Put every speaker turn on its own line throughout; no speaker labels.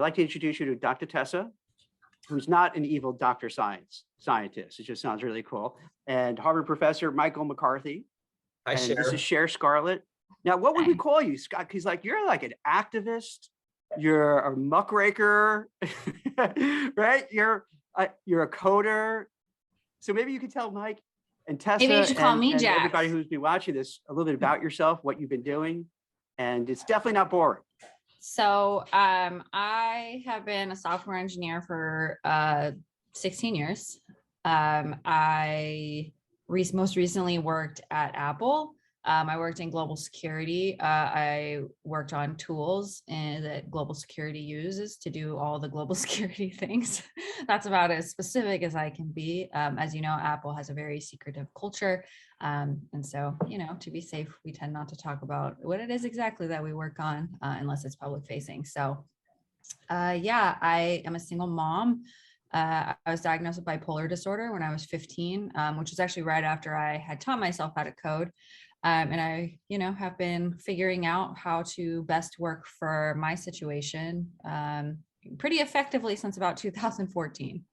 like to introduce you to Dr. Tessa, who's not an evil doctor scientist. It just sounds really cool. And Harvard professor Michael McCarthy.
Hi,
And
Cher.
this is Cher Scarlett. Now, what would we call you, Scott? Because like you're like an activist, you're a muckraker, right? You're a coder. So maybe you could tell Mike and Tessa
Maybe you should call me
and
Jack.
everybody who's been watching this a little bit about yourself, what you've been doing, and it's definitely not boring.
So I have been a software engineer for 16 years. I most recently worked at Apple. I worked in global security. I worked on tools that global security uses to do all the global security things. That's about as specific as I can be. As you know, Apple has a very secretive culture. And so, you know, to be safe, we tend not to talk about what it is exactly that we work on unless it's public facing. So yeah, I am a single mom. I was diagnosed with bipolar disorder when I was 15, which was actually right after I had taught myself how to code. And I, you know, have been figuring out how to best work for my situation pretty effectively since about 2014.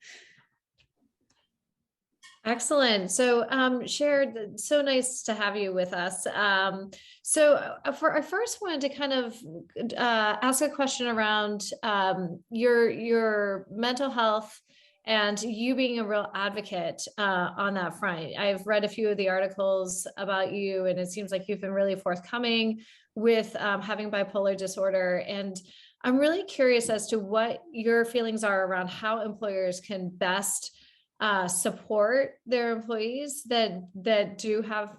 Excellent. So, Cher, so nice to have you with us. I first wanted to kind of ask a question around your mental health and you being a real advocate on that front. I've read a few of the articles about you, and it seems like you've been really forthcoming with having bipolar disorder. And I'm really curious as to what your feelings are around how employers can best support their employees that do have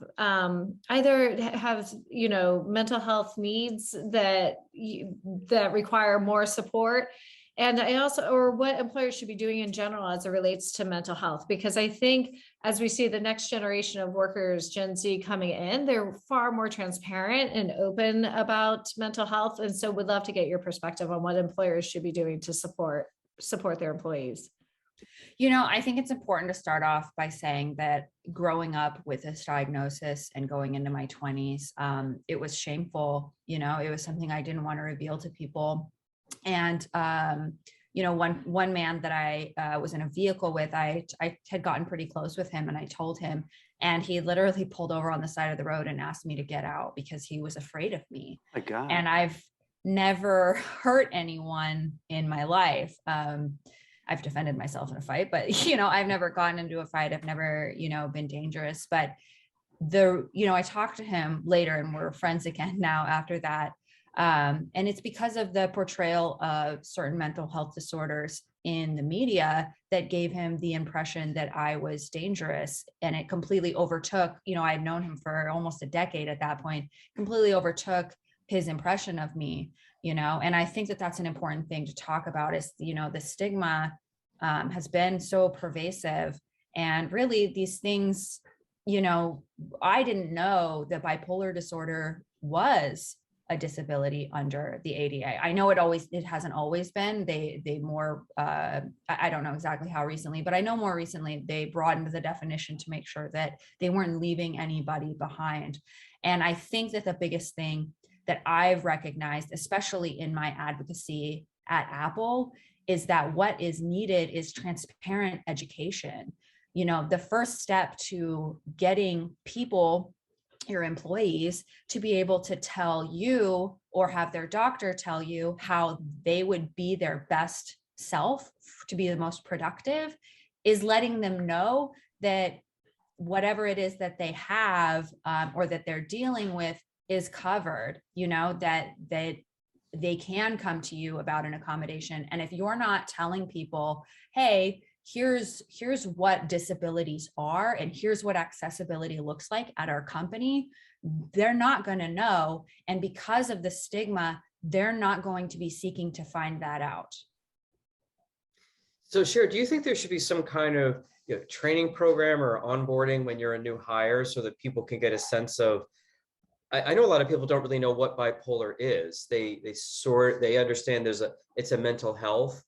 either have, you know, mental health needs that require more support. And I also, or what employers should be doing in general as it relates to mental health, because I think as we see the next generation of workers, Gen Z coming in, they're far more transparent and open about mental health. And so we'd love to get your perspective on what employers should be doing to support their employees.
You know, I think it's important to start off by saying that growing up with this diagnosis and going into my 20s, it was shameful. You know, it was something I didn't want to reveal to people. And, you know, one man that I was in a vehicle with, I had gotten pretty close with him and I told him, and he literally pulled over on the side of the road and asked me to get out because he was afraid of me.
My God.
And I've never hurt anyone in my life. I've defended myself in a fight, but, you know, I've never gotten into a fight. I've never, you know, been dangerous, but you know, I talked to him later and we're friends again now after that. And it's because of the portrayal of certain mental health disorders in the media that gave him the impression that I was dangerous. And it completely overtook, you know, I had known him for almost a decade at that point, completely overtook his impression of me, you know. And I think that that's an important thing to talk about is, you know, the stigma has been so pervasive. And really these things, you know, I didn't know that bipolar disorder was a disability under the ADA. I know it hasn't always been. They more, I don't know exactly how recently, but I know more recently they broadened the definition to make sure that they weren't leaving anybody behind. And I think that the biggest thing that I've recognized, especially in my advocacy at Apple, is that what is needed is transparent education. You know, the first step to getting people, your employees, to be able to tell you or have their doctor tell you how they would be their best self to be the most productive is letting them know that whatever it is that they have or that they're dealing with is covered, you know, that they can come to you about an accommodation. And if you're not telling people, hey, here's what disabilities are and here's what accessibility looks like at our company, they're not going to know. And because of the stigma, they're not going to be seeking to find that out.
So Cher, do you think there should be some kind of, you know, training program or onboarding when you're a new hire so that people can get a sense of, I know a lot of people don't really know what bipolar is. They understand it's a mental health,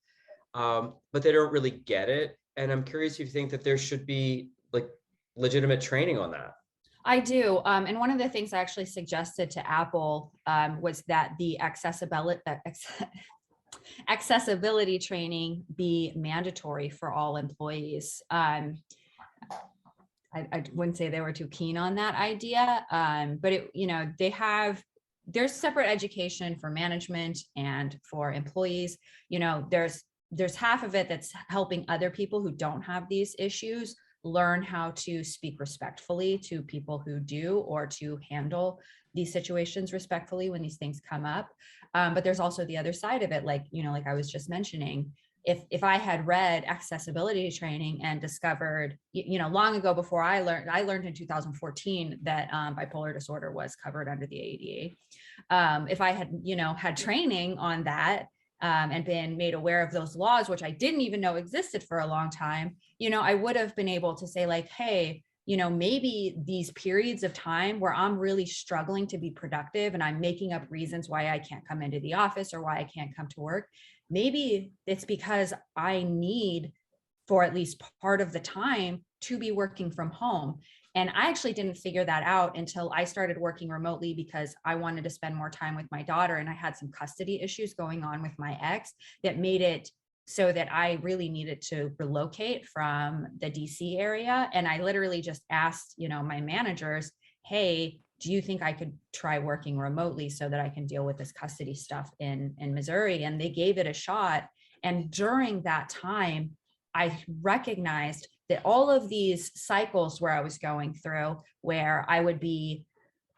but they don't really get it. And I'm curious if you think that there should be like legitimate training on that.
I do. And one of the things I actually suggested to Apple was that the accessibility, accessibility training be mandatory for all employees. I wouldn't say they were too keen on that idea, but there's separate education for management and for employees. There's half of it that's helping other people who don't have these issues learn how to speak respectfully to people who do, or to handle these situations respectfully when these things come up. But there's also the other side of it, like I was just mentioning. If I had read accessibility training and discovered, long ago, before I learned in 2014 that bipolar disorder was covered under the ADA. If I had, had training on that, and been made aware of those laws, which I didn't even know existed for a long time, I would have been able to say like, hey, maybe these periods of time where I'm really struggling to be productive and I'm making up reasons why I can't come into the office or why I can't come to work, maybe it's because I need, for at least part of the time, to be working from home. And I actually didn't figure that out until I started working remotely, because I wanted to spend more time with my daughter, and I had some custody issues going on with my ex that made it so that I really needed to relocate from the DC area. And I literally just asked, my managers, hey, do you think I could try working remotely so that I can deal with this custody stuff in Missouri? And they gave it a shot. And during that time, I recognized that all of these cycles where I was going through, where I would be,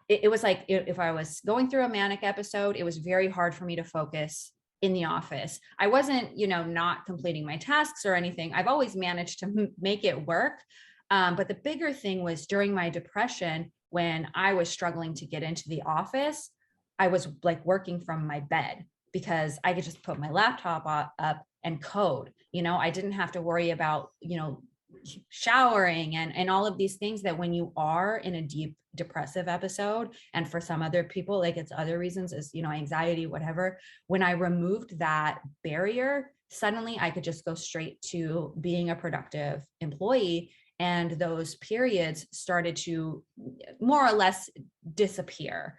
it was like, if I was going through a manic episode, it was very hard for me to focus in the office. I wasn't, not completing my tasks or anything. I've always managed to make it work. But the bigger thing was during my depression, when I was struggling to get into the office, I was like working from my bed, because I could just put my laptop up and code. I didn't have to worry about, showering and all of these things that when you are in a deep depressive episode, and for some other people, like it's other reasons, is, anxiety, whatever. When I removed that barrier, suddenly I could just go straight to being a productive employee. And those periods started to more or less disappear.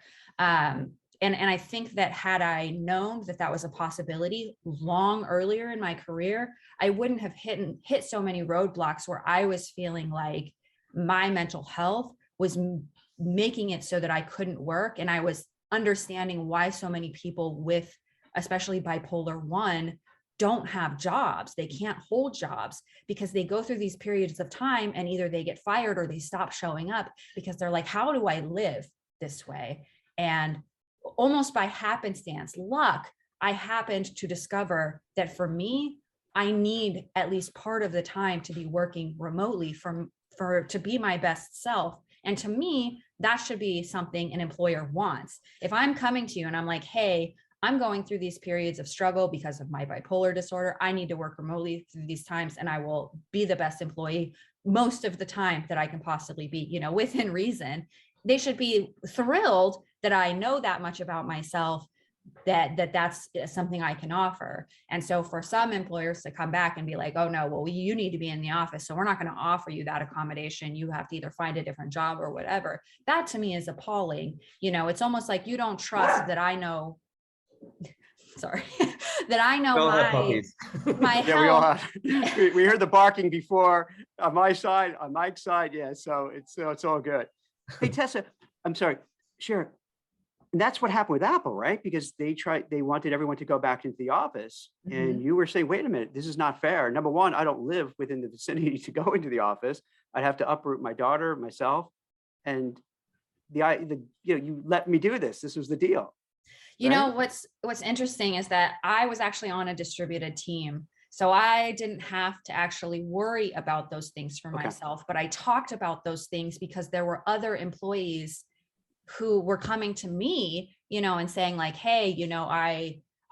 And I think that had I known that that was a possibility long earlier in my career, I wouldn't have hit so many roadblocks where I was feeling like my mental health was making it so that I couldn't work. And I was understanding why so many people with, especially bipolar 1, don't have jobs. They can't hold jobs because they go through these periods of time and either they get fired or they stop showing up, because they're like, how do I live this way? And almost by happenstance, luck, I happened to discover that for me, I need at least part of the time to be working remotely to be my best self. And to me, that should be something an employer wants. If I'm coming to you and I'm like, hey, I'm going through these periods of struggle because of my bipolar disorder, I need to work remotely through these times, and I will be the best employee most of the time that I can possibly be, within reason. They should be thrilled that I know that much about myself, that's something I can offer. And so for some employers to come back and be like, oh no, well, you need to be in the office, so we're not going to offer you that accommodation. You have to either find a different job or whatever. That to me is appalling. It's almost like you don't trust that I know, sorry, that I know my
Yeah, we all
health.
have. We heard the barking before on my side, on Mike's side. Yeah, so it's all good. Hey, Tessa, I'm sorry, Cher. And that's what happened with Apple, right? Because they wanted everyone to go back into the office.
Mm-hmm.
And you were saying, wait a minute, this is not fair. Number one, I don't live within the vicinity to go into the office. I'd have to uproot my daughter, myself. And you let me do this. This was the deal.
What's interesting is that I was actually on a distributed team. So I didn't have to actually worry about those things for myself, but I talked about those things because there were other employees who were coming to me, and saying like, hey,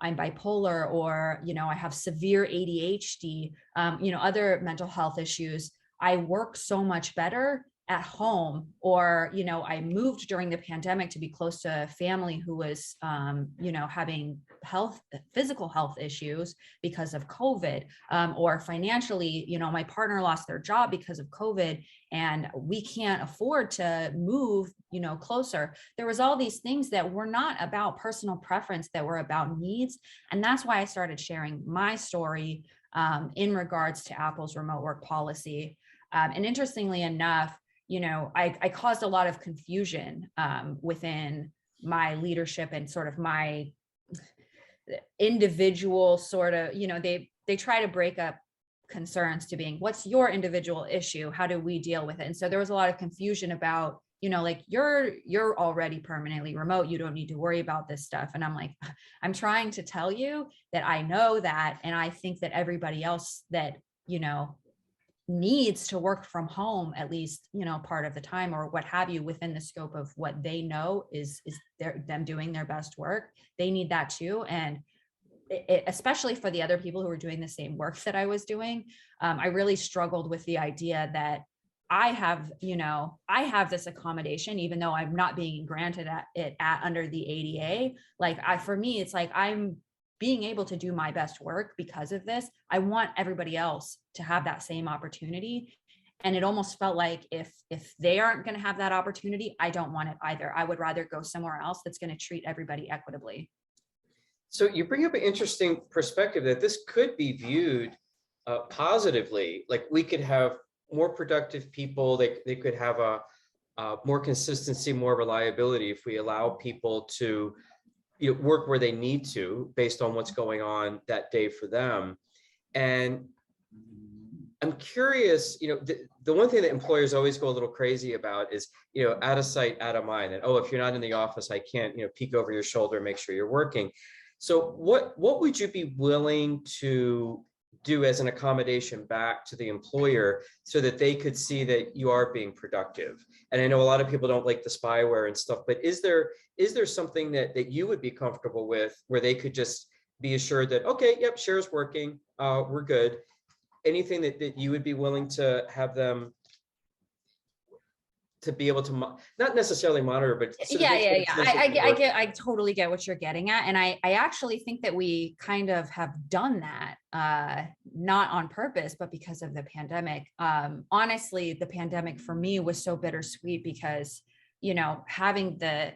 I'm bipolar, or, I have severe ADHD, other mental health issues. I work so much better at home, or, you know, I moved during the pandemic to be close to a family who was, you know, having physical health issues because of COVID, or financially, you know, my partner lost their job because of COVID and we can't afford to move, you know, closer. There was all these things that were not about personal preference, that were about needs. And that's why I started sharing my story in regards to Apple's remote work policy. And interestingly enough, you know, I caused a lot of confusion within my leadership and sort of my individual sort of, you know, they try to break up concerns to being, what's your individual issue? How do we deal with it? And so there was a lot of confusion about, you know, like, you're already permanently remote. You don't need to worry about this stuff. And I'm like, I'm trying to tell you that I know that. And I think that everybody else that, you know, needs to work from home at least, you know, part of the time or what have you, within the scope of what they know is them doing their best work. They need that too. And especially for the other people who were doing the same work that I was doing, I really struggled with the idea that I have this accommodation, even though I'm not being granted it under the ADA. Like, for me, it's like, I'm being able to do my best work because of this. I want everybody else to have that same opportunity. And it almost felt like if they aren't going to have that opportunity, I don't want it either. I would rather go somewhere else that's going to treat everybody equitably.
So you bring up an interesting perspective that this could be viewed positively. Like, we could have more productive people. They could have a more consistency, more reliability if we allow people to, you know, work where they need to based on what's going on that day for them. And I'm curious, you know, the one thing that employers always go a little crazy about is, you know, out of sight, out of mind. And, oh, if you're not in the office, I can't, you know, peek over your shoulder and make sure you're working. So what would you be willing to do as an accommodation back to the employer so that they could see that you are being productive? And I know a lot of people don't like the spyware and stuff, but is there something that you would be comfortable with where they could just be assured that, okay, yep, Cher's working, we're good? Anything that you would be willing to have them to be able to not necessarily monitor, but
I totally get what you're getting at. And I actually think that we kind of have done that, not on purpose, but because of the pandemic. Honestly, the pandemic for me was so bittersweet because, you know, having the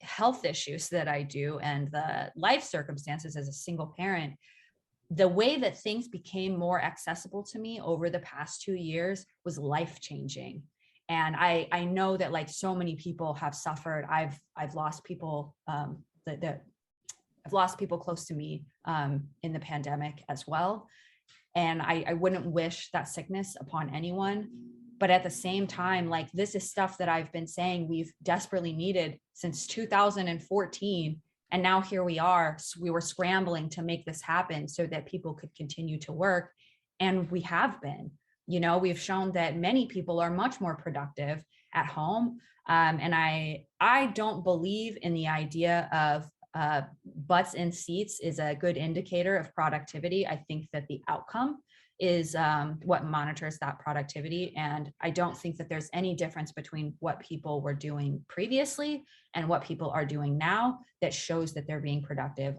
health issues that I do and the life circumstances as a single parent, the way that things became more accessible to me over the past 2 years was life-changing. And I know that, like, so many people have suffered. I've lost people I've lost people close to me in the pandemic as well. And I wouldn't wish that sickness upon anyone. But at the same time, like, this is stuff that I've been saying we've desperately needed since 2014. And now here we are. So we were scrambling to make this happen so that people could continue to work. And we have been. You know, we've shown that many people are much more productive at home. And I don't believe in the idea of butts in seats is a good indicator of productivity. I think that the outcome is what monitors that productivity. And I don't think that there's any difference between what people were doing previously and what people are doing now that shows that they're being productive.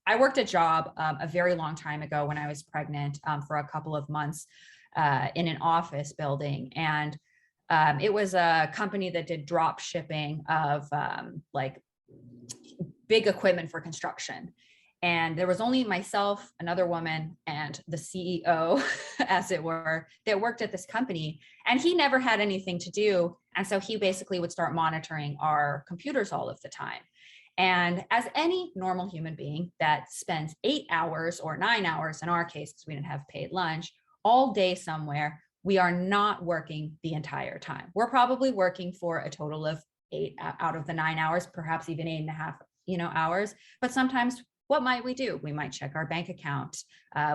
I worked a job a very long time ago when I was pregnant for a couple of months in an office building. And it was a company that did drop shipping of like big equipment for construction. And there was only myself, another woman, and the CEO, as it were, that worked at this company. And he never had anything to do. And so he basically would start monitoring our computers all of the time. And as any normal human being that spends 8 hours or 9 hours, in our case, because we didn't have paid lunch, all day somewhere, we are not working the entire time. We're probably working for a total of 8 out of the 9 hours, perhaps even 8.5, hours. But sometimes, what might we do? We might check our bank account.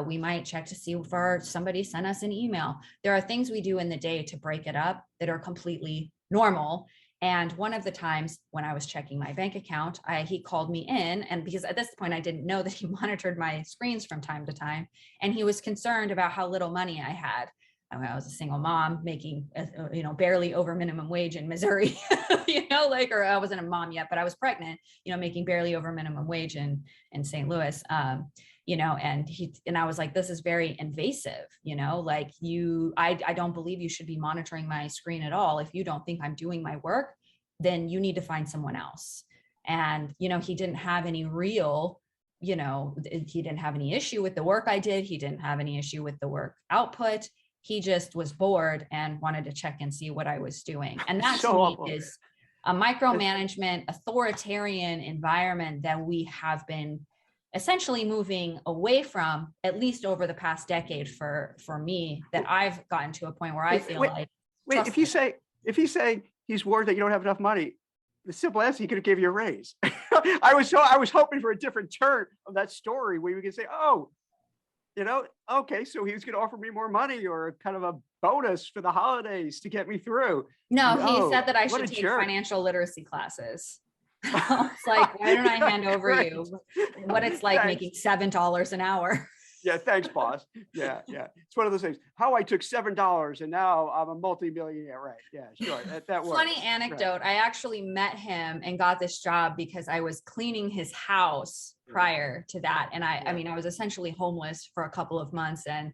We might check to see if somebody sent us an email. There are things we do in the day to break it up that are completely normal. And one of the times when I was checking my bank account, he called me in, and because at this point I didn't know that he monitored my screens from time to time, and he was concerned about how little money I had. I was a single mom making, barely over minimum wage in Missouri, or I wasn't a mom yet, but I was pregnant, making barely over minimum wage in St. Louis. And I was like, this is very invasive, I don't believe you should be monitoring my screen at all. If you don't think I'm doing my work, then you need to find someone else. And, he didn't have any real, he didn't have any issue with the work I did. He didn't have any issue with the work output. He just was bored and wanted to check and see what I was doing. And that to me is a micromanagement, authoritarian environment that we have been essentially moving away from, at least over the past decade for me, that I've gotten to a point where I feel like.
Wait, if you say he's worried that you don't have enough money, the simple answer, he could have given you a raise. I was hoping for a different turn of that story where we could say, oh, okay, so he was going to offer me more money or kind of a bonus for the holidays to get me through.
No, he said that I should take financial literacy classes. It's like, why don't I hand over you what it's like making $7 an hour?
Yeah, thanks, boss. Yeah. It's one of those things. How I took $7 and now I'm a multi-millionaire, right? Yeah, sure. That works.
Funny anecdote. Right. I actually met him and got this job because I was cleaning his house prior to that. And I mean, I was essentially homeless for a couple of months, and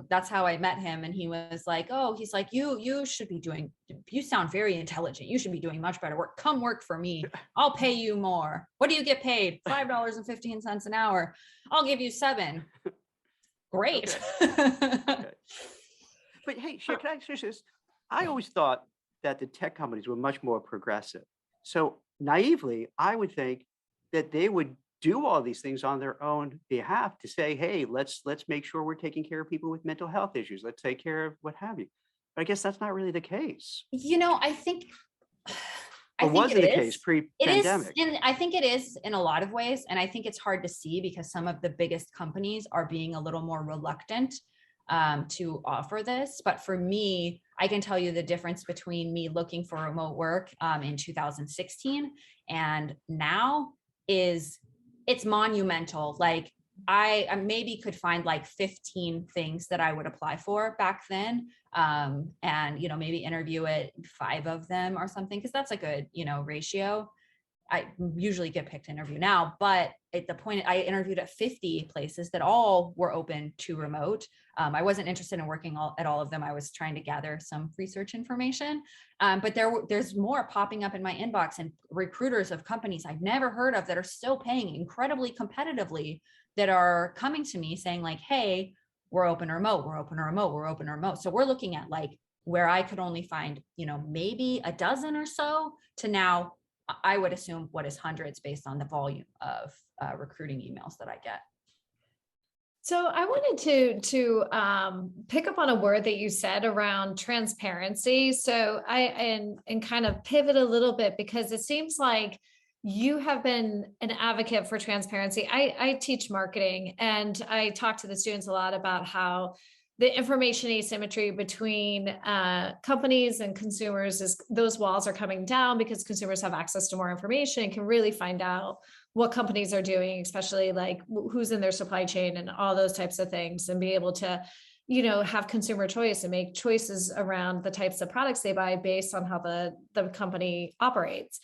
that's how I met him. And he was like, oh, he's like, you should be doing, you sound very intelligent. You should be doing much better work. Come work for me. I'll pay you more. What do you get paid? $5.15 an hour. I'll give you $7. Great.
Okay. But hey, Cher, can I say this? I always thought that the tech companies were much more progressive. So naively, I would think that they would do all these things on their own behalf to say, hey, let's make sure we're taking care of people with mental health issues. Let's take care of what have you. But I guess that's not really the case.
I think
wasn't the case pre-pandemic.
I think it is in a lot of ways. And I think it's hard to see because some of the biggest companies are being a little more reluctant to offer this. But for me, I can tell you the difference between me looking for remote work in 2016 and now is it's monumental. Like I maybe could find like 15 things that I would apply for back then. And, maybe interview at 5 of them or something, because that's a good, ratio. I usually get picked to interview now, but at the point I interviewed at 50 places that all were open to remote. I wasn't interested in working at all of them. I was trying to gather some research information, but there's more popping up in my inbox, and recruiters of companies I've never heard of that are still paying incredibly competitively that are coming to me saying like, hey, we're open remote, we're open remote, we're open remote. So we're looking at like where I could only find, maybe a dozen or so to now I would assume what is hundreds based on the volume of recruiting emails that I get.
So I wanted to pick up on a word that you said around transparency. So and kind of pivot a little bit, because it seems like you have been an advocate for transparency. I teach marketing, and I talk to the students a lot about how the information asymmetry between companies and consumers is those walls are coming down because consumers have access to more information and can really find out what companies are doing, especially like who's in their supply chain and all those types of things, and be able to, have consumer choice and make choices around the types of products they buy based on how the company operates.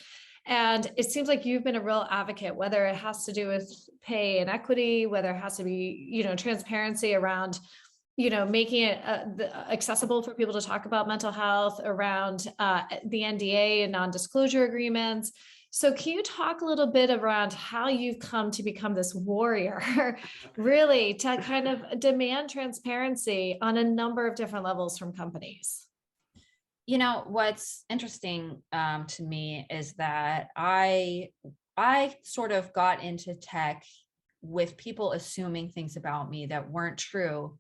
And it seems like you've been a real advocate, whether it has to do with pay and equity, whether it has to be, transparency around making it accessible for people to talk about mental health, around the NDA and non-disclosure agreements. So can you talk a little bit around how you've come to become this warrior, really, to kind of demand transparency on a number of different levels from companies?
What's interesting to me is that I sort of got into tech with people assuming things about me that weren't true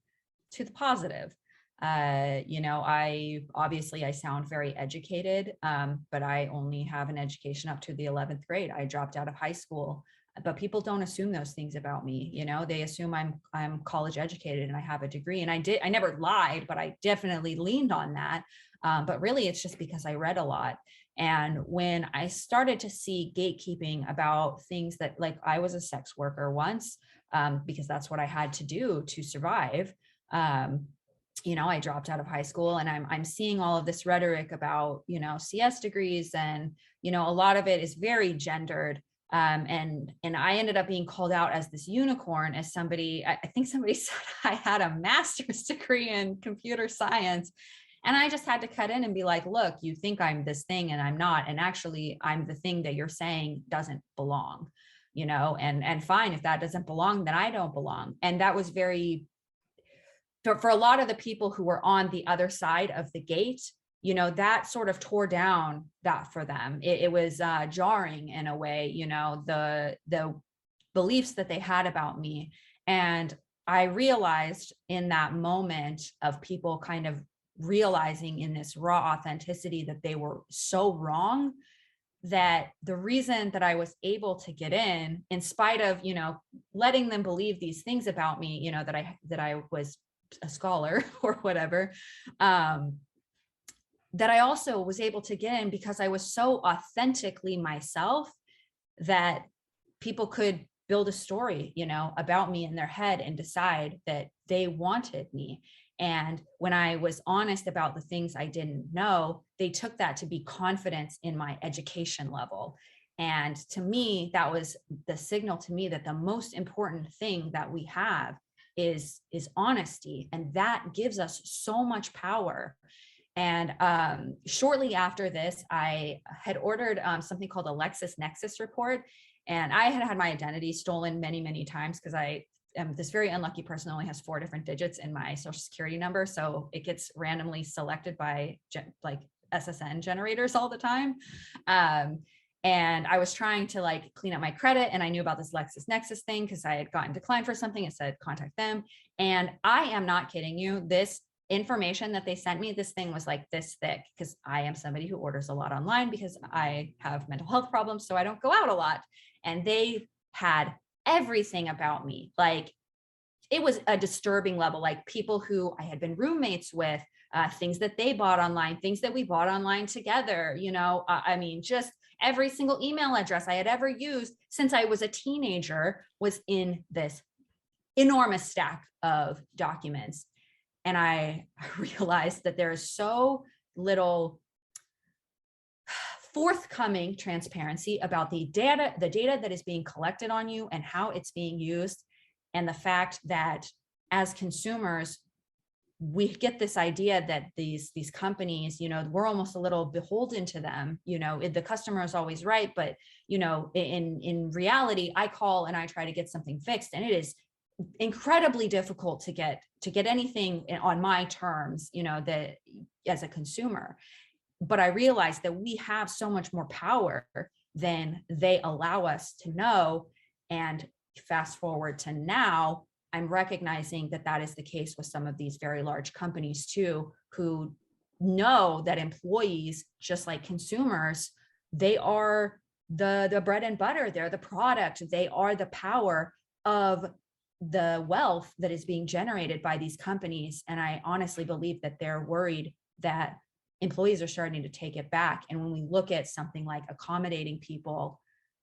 to the positive. I sound very educated, but I only have an education up to the 11th grade. I dropped out of high school, but people don't assume those things about me. They assume I'm college educated and I have a degree, and I never lied, but I definitely leaned on that. But really it's just because I read a lot. And when I started to see gatekeeping about things that, like, I was a sex worker once, because that's what I had to do to survive. I dropped out of high school, and I'm seeing all of this rhetoric about, CS degrees, and, a lot of it is very gendered. And I ended up being called out as this unicorn, as somebody, I think somebody said I had a master's degree in computer science. And I just had to cut in and be like, look, you think I'm this thing and I'm not. And actually I'm the thing that you're saying doesn't belong, and fine, if that doesn't belong, then I don't belong. And that was very, for a lot of the people who were on the other side of the gate, that sort of tore down that for them. It was jarring in a way, the beliefs that they had about me. And I realized in that moment of people kind of realizing in this raw authenticity that they were so wrong, that the reason that I was able to get in spite of, letting them believe these things about me, that I was a scholar or whatever, that I also was able to get in because I was so authentically myself that people could build a story, about me in their head and decide that they wanted me. And when I was honest about the things I didn't know, they took that to be confidence in my education level. And to me, that was the signal to me that the most important thing that we have is honesty. And that gives us so much power. And shortly after this, I had ordered something called a LexisNexis report. And I had my identity stolen many, many times because I am this very unlucky person who only has 4 different digits in my social security number. So it gets randomly selected by like SSN generators all the time. And I was trying to clean up my credit, and I knew about this LexisNexis thing because I had gotten declined for something. It said, contact them. And I am not kidding you. This information that they sent me, this thing was like this thick, because I am somebody who orders a lot online because I have mental health problems. So I don't go out a lot. And they had everything about me. It was a disturbing level, people who I had been roommates with, things that they bought online, things that we bought online together, just every single email address I had ever used since I was a teenager was in this enormous stack of documents. And I realized that there is so little forthcoming transparency about the data that is being collected on you and how it's being used. And the fact that as consumers, we get this idea that these companies, we're almost a little beholden to them. The customer is always right. But, in reality, I call and I try to get something fixed, and it is incredibly difficult to get anything on my terms, that as a consumer. But I realized that we have so much more power than they allow us to know. And fast forward to now, I'm recognizing that that is the case with some of these very large companies too, who know that employees, just like consumers, they are the bread and butter. They're the product. They are the power of the wealth that is being generated by these companies. And I honestly believe that they're worried that employees are starting to take it back. And when we look at something like accommodating people,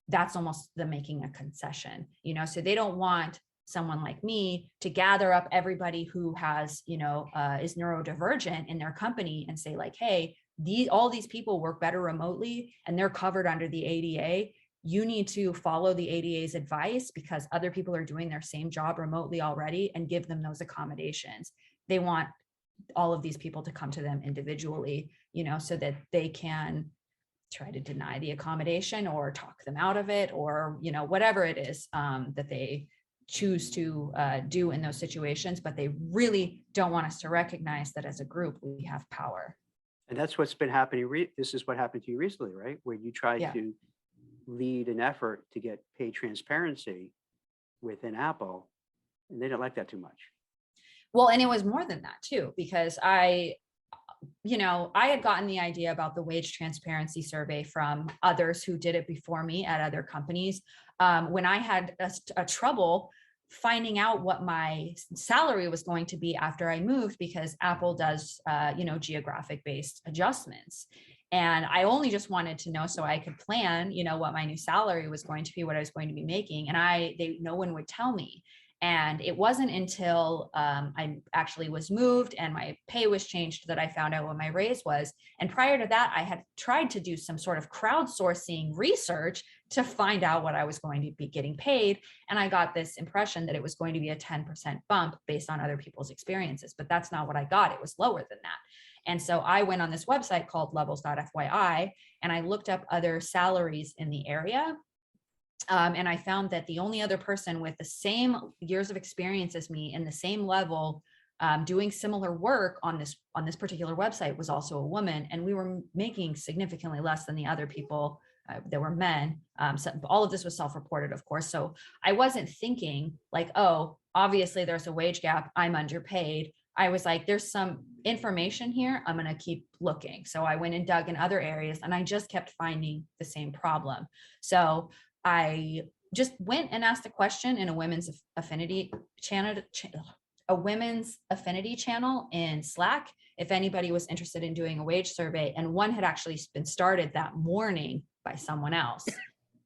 that's almost them making a concession, so they don't want someone like me to gather up everybody who has, is neurodivergent in their company and say hey, all these people work better remotely and they're covered under the ADA. You need to follow the ADA's advice because other people are doing their same job remotely already, and give them those accommodations. They want all of these people to come to them individually, so that they can try to deny the accommodation or talk them out of it, or, whatever it is that they choose to do in those situations. But they really don't want us to recognize that as a group, we have power.
And that's what's been happening. This is what happened to you recently, right? Where you tried to lead an effort to get pay transparency within Apple, and they didn't like that too much.
Well, and it was more than that too, because I had gotten the idea about the wage transparency survey from others who did it before me at other companies. When I had a trouble finding out what my salary was going to be after I moved, because Apple does, geographic based adjustments. And I only just wanted to know so I could plan, what my new salary was going to be, what I was going to be making. And no one would tell me. And it wasn't until I actually was moved and my pay was changed that I found out what my raise was. And prior to that, I had tried to do some sort of crowdsourcing research to find out what I was going to be getting paid. And I got this impression that it was going to be a 10% bump based on other people's experiences, but that's not what I got. It was lower than that. And so I went on this website called levels.fyi and I looked up other salaries in the area. And I found that the only other person with the same years of experience as me in the same level doing similar work on this particular website was also a woman. And we were making significantly less than the other people. There were men. So all of this was self-reported, of course. So I wasn't thinking like, oh, obviously there's a wage gap. I'm underpaid. I was like, there's some information here. I'm going to keep looking. So I went and dug in other areas and I just kept finding the same problem. So I just went and asked a question in a women's affinity channel, in Slack, if anybody was interested in doing a wage survey. And one had actually been started that morning by someone else. A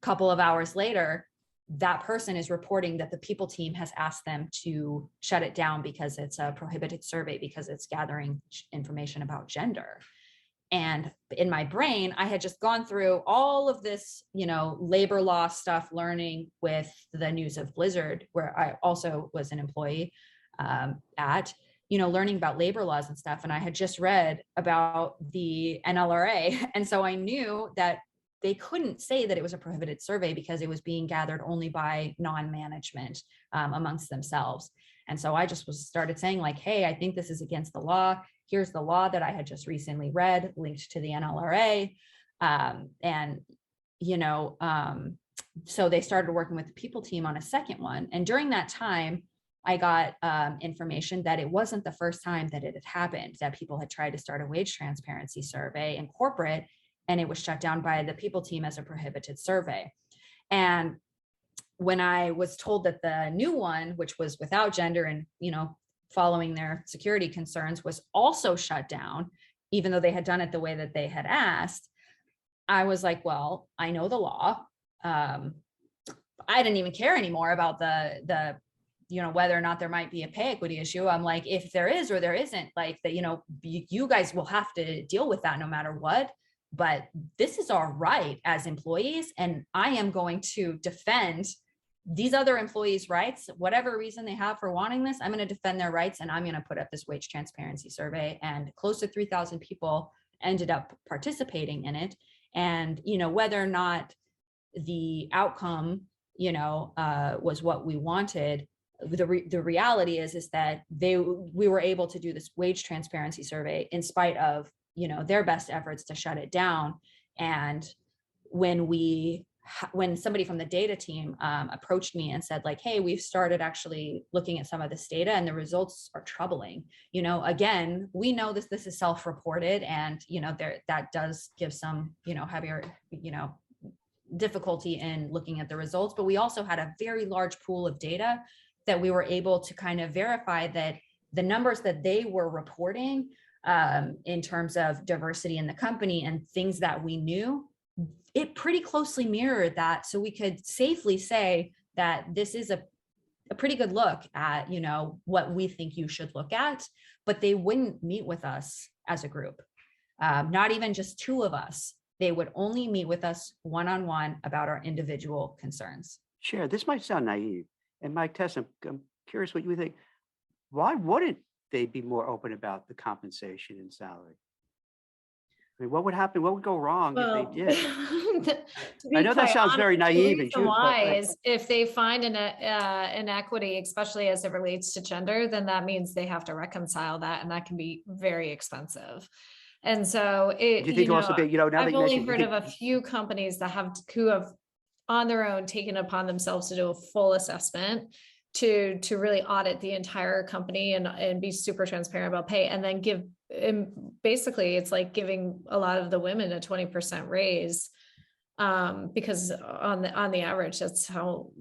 couple of hours later, that person is reporting that the people team has asked them to shut it down because it's a prohibited survey because it's gathering information about gender. And in my brain, I had just gone through all of this, labor law stuff, learning with the News of Blizzard, where I also was an employee learning about labor laws and stuff. And I had just read about the NLRA. And so I knew that they couldn't say that it was a prohibited survey because it was being gathered only by non-management amongst themselves. And so I just started saying like, hey, I think this is against the law. Here's the law that I had just recently read, linked to the NLRA. So they started working with the people team on a second one. And during that time, I got information that it wasn't the first time that it had happened, that people had tried to start a wage transparency survey in corporate, and it was shut down by the people team as a prohibited survey. And when I was told that the new one, which was without gender and, following their security concerns, was also shut down, even though they had done it the way that they had asked, I was like, well, I know the law. I didn't even care anymore about the whether or not there might be a pay equity issue. I'm like, if there is or there isn't, like that, you guys will have to deal with that no matter what. But this is our right as employees, and I am going to defend these other employees' rights, whatever reason they have for wanting this. I'm going to defend their rights, and I'm going to put up this wage transparency survey. And close to 3,000 people ended up participating in it. And whether or not the outcome was what we wanted, the reality is that we were able to do this wage transparency survey in spite of their best efforts to shut it down. And when somebody from the data team approached me and said like, hey, we've started actually looking at some of this data and the results are troubling. Again, we know this is self-reported, and that does give some heavier difficulty in looking at the results. But we also had a very large pool of data that we were able to kind of verify that the numbers that they were reporting in terms of diversity in the company and things that we knew, it pretty closely mirrored that. So we could safely say that this is a pretty good look at, what we think you should look at, but they wouldn't meet with us as a group. Not even just two of us. They would only meet with us one-on-one about our individual concerns.
Cher, this might sound naive. And Mike Tess, I'm curious what you think. Why wouldn't they be more open about the compensation and salary? I mean, what would happen? What would go wrong if they did? I know that sounds very naive.
The reason why is if they find an inequity, especially as it relates to gender, then that means they have to reconcile that, and that can be very expensive. And so
do you think also be, now
I've only heard of a few companies who have on their own taken upon themselves to do a full assessment to really audit the entire company and be super transparent about pay, and then basically it's like giving a lot of the women a 20% raise because on the average, that's how,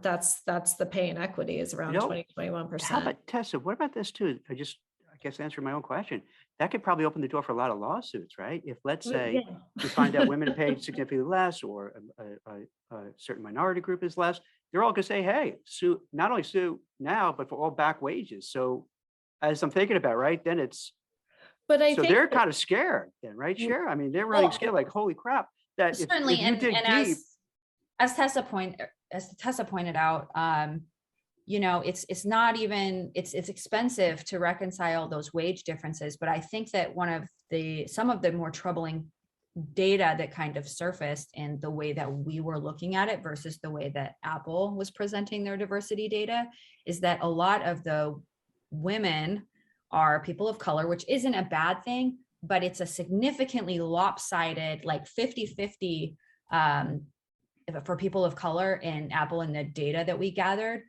that's the pay inequity is around 20-21%.
How about Tessa? What about this too? I guess answering my own question, that could probably open the door for a lot of lawsuits, right? If let's say we find out women are paid significantly less, or a certain minority group is less, they're all gonna say, hey, sue, not only sue now, but for all back wages. So as I'm thinking about, right, then it's,
But I
so
think
they're kind of scared then, right, Cher? I mean, they're running
Well,
scared like, holy crap, that
certainly,
if you dig
and
deep,
as Tessa pointed out, you know, it's not even, it's expensive to reconcile those wage differences. But I think that some of the more troubling data that kind of surfaced in the way that we were looking at it versus the way that Apple was presenting their diversity data is that a lot of the women are people of color, which isn't a bad thing, but it's a significantly lopsided, like 50-50 for people of color in Apple, and the data that we gathered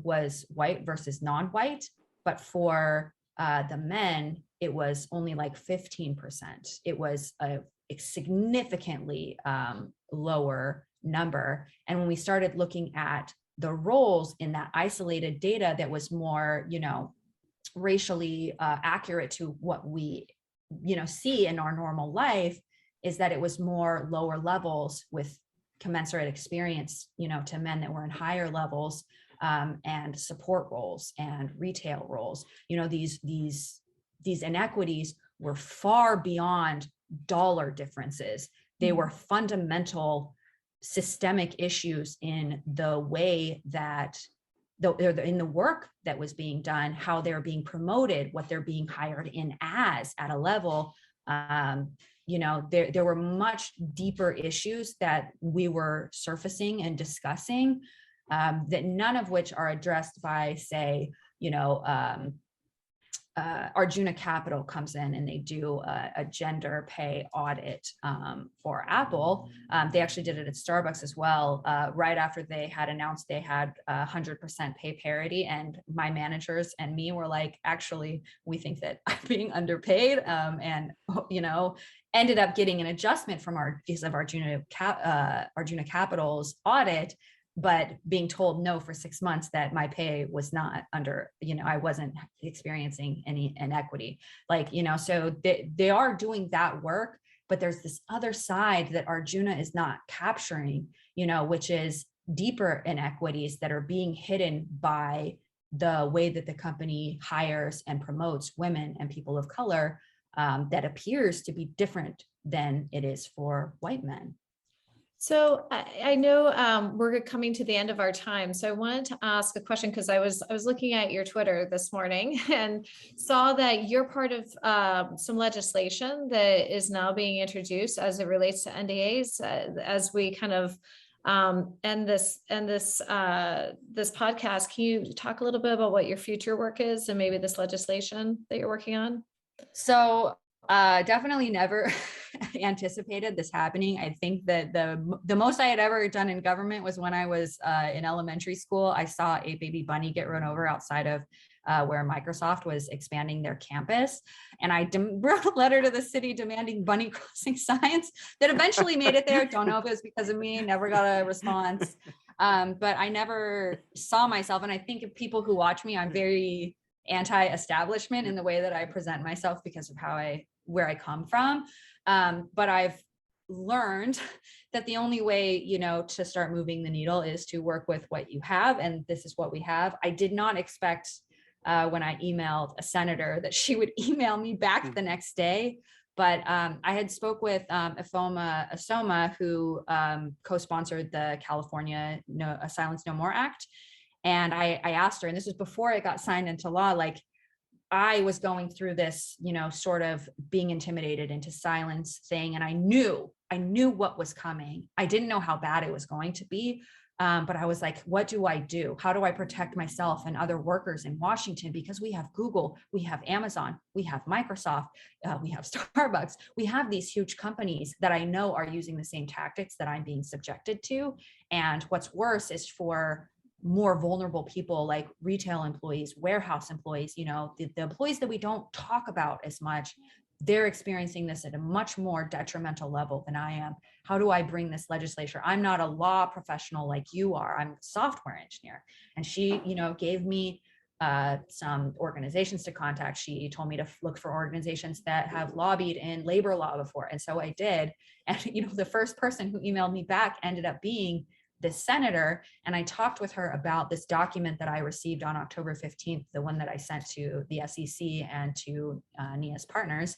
was white versus non-white. But for the men, it was only like 15%. It was a significantly lower number. And when we started looking at the roles in that isolated data that was more, you know, racially accurate to what we, you know, see in our normal life, is that it was more lower levels with commensurate experience, you know, to men that were in higher levels, and support roles and retail roles. You know, these inequities were far beyond dollar differences. They were fundamental systemic issues in the way that in the work that was being done, how they're being promoted, what they're being hired in as at a level. You know, there were much deeper issues that we were surfacing and discussing, that none of which are addressed by, say, you know, Arjuna Capital comes in and they do a gender pay audit for Apple. They actually did it at Starbucks as well, right after they had announced they had 100% pay parity. And my managers and me were like, actually, we think that I'm being underpaid, and, you know, ended up getting an adjustment from Arjuna Capital's audit, but being told no for 6 months that my pay was not under, you know, I wasn't experiencing any inequity. Like, you know, so they are doing that work, but there's this other side that Arjuna is not capturing, you know, which is deeper inequities that are being hidden by the way that the company hires and promotes women and people of color, that appears to be different than it is for white men.
So I know we're coming to the end of our time. So I wanted to ask a question because I was looking at your Twitter this morning and saw that you're part of some legislation that is now being introduced as it relates to NDAs. As we kind of end this podcast, can you talk a little bit about what your future work is and maybe this legislation that you're working on?
So definitely never anticipated this happening. I think that the most I had ever done in government was when I was in elementary school. I saw a baby bunny get run over outside of where Microsoft was expanding their campus. And I wrote a letter to the city demanding bunny crossing signs that eventually made it there. Don't know if it was because of me, never got a response. But I never saw myself. And I think of people who watch me, I'm very anti-establishment in the way that I present myself because of where I come from. But I've learned that the only way, you know, to start moving the needle is to work with what you have. And this is what we have. I did not expect when I emailed a senator that she would email me back the next day. But I had spoke with Ifeoma Asoma, who co-sponsored the California Silence No More Act. And I asked her, and this was before it got signed into law, like, I was going through this, you know, sort of being intimidated into silence thing. And I knew what was coming. I didn't know how bad it was going to be. But I was like, what do I do? How do I protect myself and other workers in Washington? Because we have Google, we have Amazon, we have Microsoft, we have Starbucks. We have these huge companies that I know are using the same tactics that I'm being subjected to. And what's worse is for more vulnerable people like retail employees, warehouse employees, you know, the employees that we don't talk about as much, they're experiencing this at a much more detrimental level than I am. How do I bring this legislature? I'm not a law professional like you are. I'm a software engineer. And she, you know, gave me some organizations to contact. She told me to look for organizations that have lobbied in labor law before. And so I did. And, you know, the first person who emailed me back ended up being this senator, and I talked with her about this document that I received on October 15th, the one that I sent to the SEC and to NIA's partners,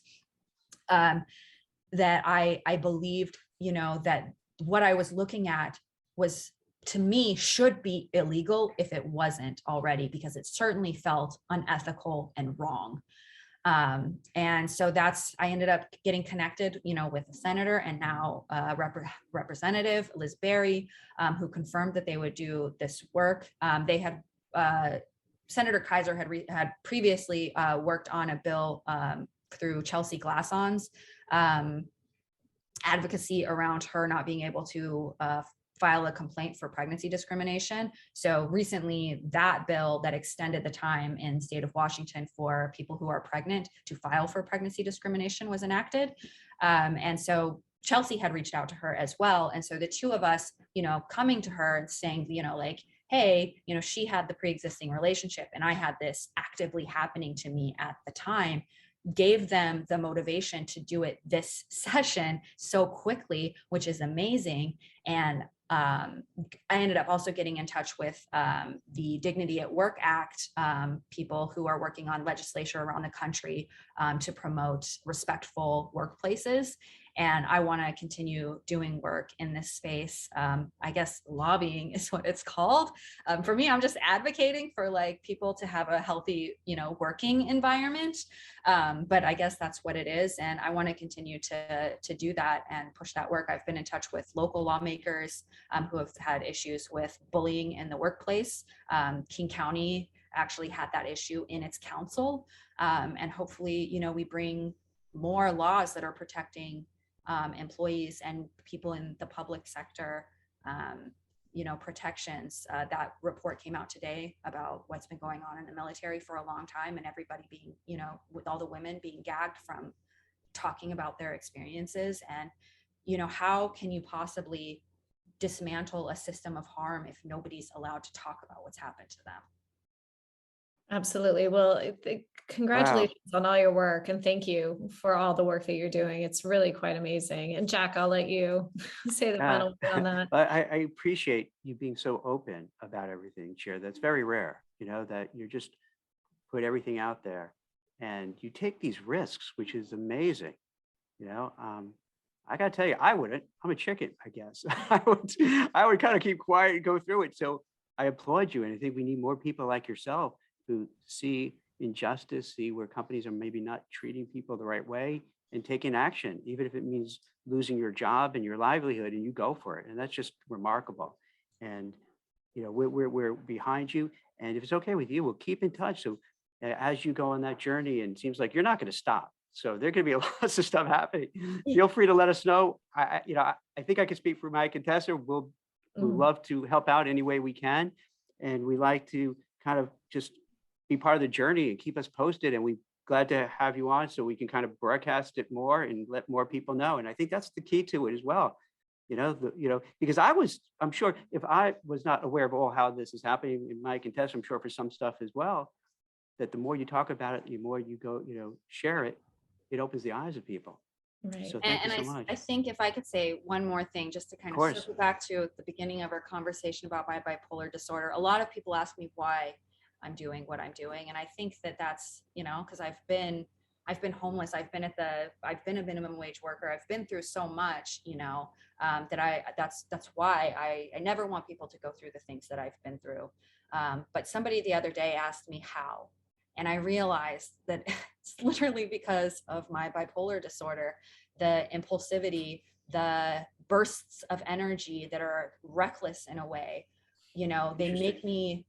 that I believed, that what I was looking at was, to me, should be illegal if it wasn't already, because it certainly felt unethical and wrong. And so I ended up getting connected, with a senator and now Representative Liz Berry, who confirmed that they would do this work. They had, Senator Kaiser had previously worked on a bill through Chelsea Glasson's advocacy around her not being able to file a complaint for pregnancy discrimination. So recently, that bill that extended the time in the state of Washington for people who are pregnant to file for pregnancy discrimination was enacted. And so Chelsea had reached out to her as well. And so the two of us, coming to her and saying, like, hey, she had the pre-existing relationship and I had this actively happening to me at the time, gave them the motivation to do it this session so quickly, which is amazing. And I ended up also getting in touch with the Dignity at Work Act people who are working on legislation around the country to promote respectful workplaces. And I want to continue doing work in this space. I guess lobbying is what it's called. For me, I'm just advocating for people to have a healthy, working environment. But I guess that's what it is. And I want to continue to do that and push that work. I've been in touch with local lawmakers who have had issues with bullying in the workplace. King County actually had that issue in its council. And hopefully, we bring more laws that are protecting employees and people in the public sector, protections. That report came out today about what's been going on in the military for a long time, and everybody being, with all the women being gagged from talking about their experiences. And, how can you possibly dismantle a system of harm if nobody's allowed to talk about what's happened to them?
Absolutely. Well, congratulations on all your work, and thank you for all the work that you're doing. It's really quite amazing. And Jack, I'll let you say the final word on that.
I appreciate you being so open about everything, Cher. That's very rare, that you just put everything out there and you take these risks, which is amazing. I got to tell you, I wouldn't. I'm a chicken, I guess. I would kind of keep quiet and go through it. So I applaud you. And I think we need more people like yourself who see injustice, see where companies are maybe not treating people the right way, and taking action, even if it means losing your job and your livelihood, and you go for it. And that's just remarkable. And we're behind you. And if it's okay with you, we'll keep in touch. So as you go on that journey, and it seems like you're not going to stop. So there could be lots of stuff happening. Feel free to let us know. I think I can speak for Mike and Tessa. We'll love to help out any way we can. And we like to kind of just be part of the journey and keep us posted. And we're glad to have you on so we can kind of broadcast it more and let more people know. And I think that's the key to it as well. Because I'm sure if I was not aware of all how this is happening, and Mike and Tess, I'm sure for some stuff as well, that the more you talk about it, the more you go, share it, it opens the eyes of people.
Right.
So thank you so much.
I think if I could say one more thing, just to kind of circle back to the beginning of our conversation about my bipolar disorder, a lot of people ask me why I'm doing what I'm doing. And I think that's, because I've been homeless. I've been a minimum wage worker. I've been through so much, that's why I never want people to go through the things that I've been through. But somebody the other day asked me how, and I realized that it's literally because of my bipolar disorder, the impulsivity, the bursts of energy that are reckless in a way, they make me,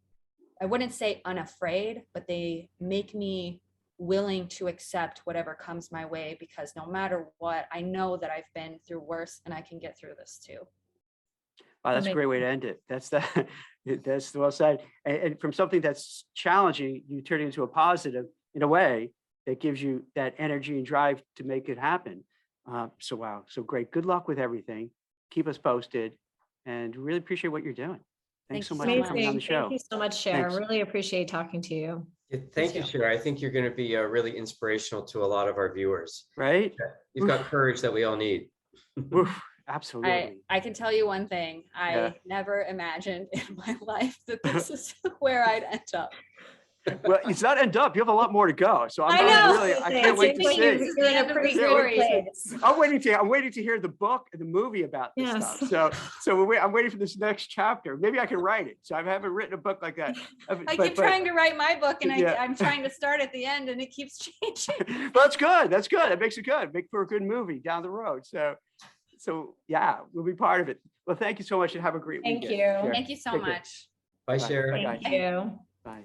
I wouldn't say unafraid, but they make me willing to accept whatever comes my way, because no matter what, I know that I've been through worse and I can get through this too.
Wow, that's a great way to end it. That's well said. And from something that's challenging, you turn it into a positive in a way that gives you that energy and drive to make it happen. So wow, so great. Good luck with everything. Keep us posted, and really appreciate what you're doing. Thanks so much for coming on the show.
Thank you so much, Cher. Really appreciate talking to you.
Yeah, thank you, Cher. I think you're going to be really inspirational to a lot of our viewers.
Right?
You've got courage that we all need.
Absolutely.
I can tell you one thing.
Yeah.
I never imagined in my life that this is where I'd end up.
Well, it's not end up. You have a lot more to go. So
I know.
I can't wait to
It's
see.
like
You're in a pretty
story.
great place.
I'm waiting to hear the book and the movie about this
Yes.
stuff. I'm waiting for this next chapter. Maybe I can write it. So I haven't written a book like that.
I keep trying to write my book, and
Yeah.
I'm trying to start at the end, and it keeps changing.
But that's good. That's good. It makes it good. Make for a good movie down the road. So yeah, we'll be part of it. Well, thank you so much and have a great
Thank
weekend.
you.
Cher.
Thank you so
Take care.
much.
Bye,
Bye.
Cher.
Bye.
Thank you.
Bye.